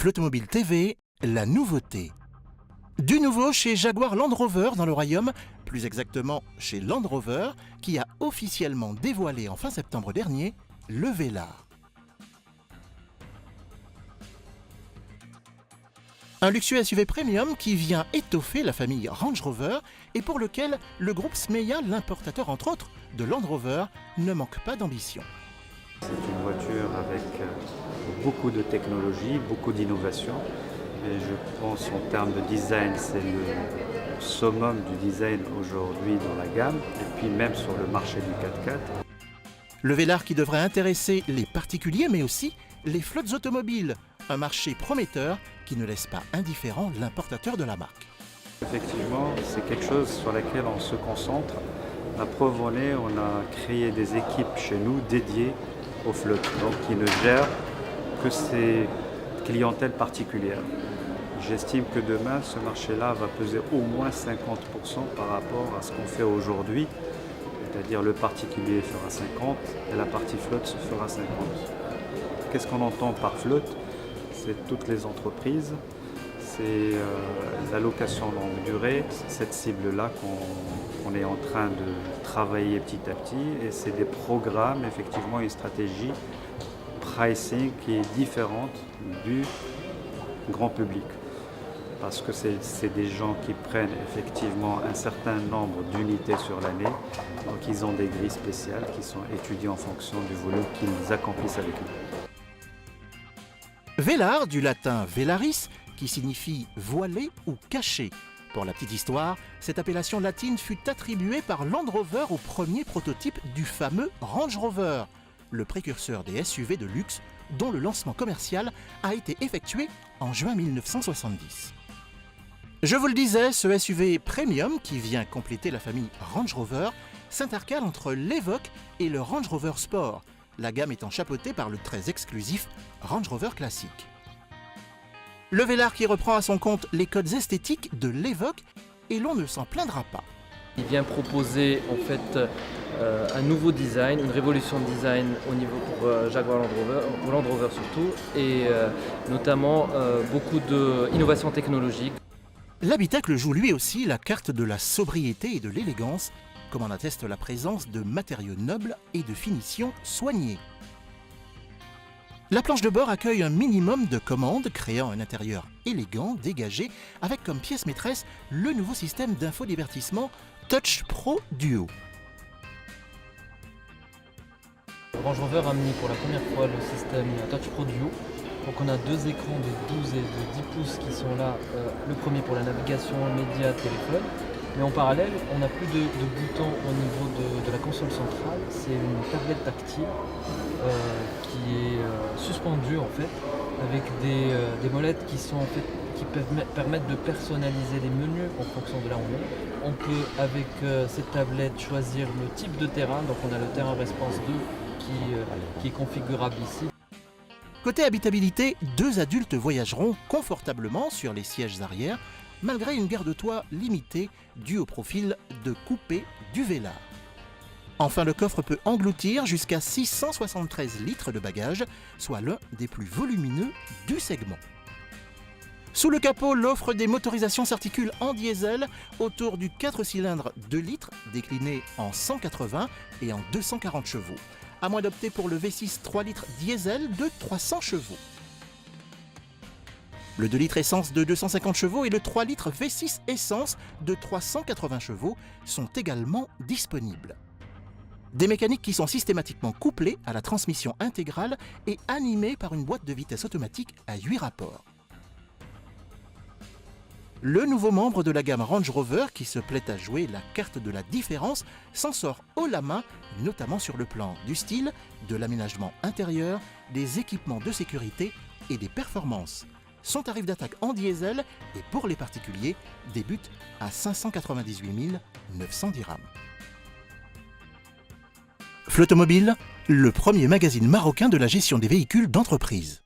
Flautomobile TV, la nouveauté. Du nouveau chez Jaguar Land Rover dans le royaume, plus exactement chez Land Rover, qui a officiellement dévoilé en fin septembre dernier le Velar. Un luxueux SUV premium qui vient étoffer la famille Range Rover et pour lequel le groupe Smeya, l'importateur entre autres de Land Rover, ne manque pas d'ambition. C'est une voiture avec beaucoup de technologie, beaucoup d'innovation. Et je pense en termes de design, c'est le summum du design aujourd'hui dans la gamme et puis même sur le marché du 4x4. Le Velar qui devrait intéresser les particuliers mais aussi les flottes automobiles, un marché prometteur qui ne laisse pas indifférent l'importateur de la marque. Effectivement, c'est quelque chose sur laquelle on se concentre. La preuve en est, on a créé des équipes chez nous dédiées aux flottes, donc qui ne gèrent que ces clientèles particulières. J'estime que demain, ce marché-là va peser au moins 50% par rapport à ce qu'on fait aujourd'hui, c'est-à-dire le particulier fera 50 et la partie flotte se fera 50. Qu'est-ce qu'on entend par flotte? C'est toutes les entreprises, c'est la location longue durée, c'est cette cible-là qu'on est en train de travailler petit à petit et c'est des programmes, effectivement une stratégie pricing qui est différente du grand public. Parce que c'est des gens qui prennent effectivement un certain nombre d'unités sur l'année, donc ils ont des grilles spéciales qui sont étudiées en fonction du volume qu'ils accomplissent avec nous. Velar, du latin velaris, qui signifie voilé ou caché. Pour la petite histoire, cette appellation latine fut attribuée par Land Rover au premier prototype du fameux Range Rover, le précurseur des SUV de luxe dont le lancement commercial a été effectué en juin 1970. Je vous le disais, ce SUV premium qui vient compléter la famille Range Rover s'intercale entre l'Evoque et le Range Rover Sport, la gamme étant chapeautée par le très exclusif Range Rover classique. Le Velar qui reprend à son compte les codes esthétiques de l'Evoque et l'on ne s'en plaindra pas. Il vient proposer en fait un nouveau design, une révolution de design au niveau pour Jaguar Land Rover, pour Land Rover surtout, et notamment beaucoup d'innovations technologiques. L'habitacle joue lui aussi la carte de la sobriété et de l'élégance, comme en atteste la présence de matériaux nobles et de finitions soignées. La planche de bord accueille un minimum de commandes, créant un intérieur élégant, dégagé, avec comme pièce maîtresse le nouveau système d'infodivertissement Touch Pro Duo. Range Rover a mis pour la première fois le système Touch Pro Duo. Donc on a deux écrans de 12 et de 10 pouces qui sont là, le premier pour la navigation, médias, téléphone. Mais en parallèle, on n'a plus de boutons au niveau de la console centrale. C'est une tablette tactile qui est suspendue en fait, avec des molettes qui permettent de personnaliser les menus en fonction de là où on est. On peut avec cette tablette choisir le type de terrain. Donc on a le terrain Response 2 qui est configurable ici. Côté habitabilité, deux adultes voyageront confortablement sur les sièges arrière, malgré une garde-toit limitée due au profil de coupé du Velar. Enfin, le coffre peut engloutir jusqu'à 673 litres de bagages, soit l'un des plus volumineux du segment. Sous le capot, l'offre des motorisations s'articule en diesel autour du 4 cylindres 2 litres décliné en 180 et en 240 chevaux, à moins d'opter pour le V6 3 litres diesel de 300 chevaux. Le 2 litres essence de 250 chevaux et le 3 litres V6 essence de 380 chevaux sont également disponibles. Des mécaniques qui sont systématiquement couplées à la transmission intégrale et animées par une boîte de vitesse automatique à 8 rapports. Le nouveau membre de la gamme Range Rover qui se plaît à jouer la carte de la différence s'en sort haut la main, notamment sur le plan du style, de l'aménagement intérieur, des équipements de sécurité et des performances. Son tarif d'attaque en diesel et pour les particuliers débute à 598 900 dirhams. Flautomobile, le premier magazine marocain de la gestion des véhicules d'entreprise.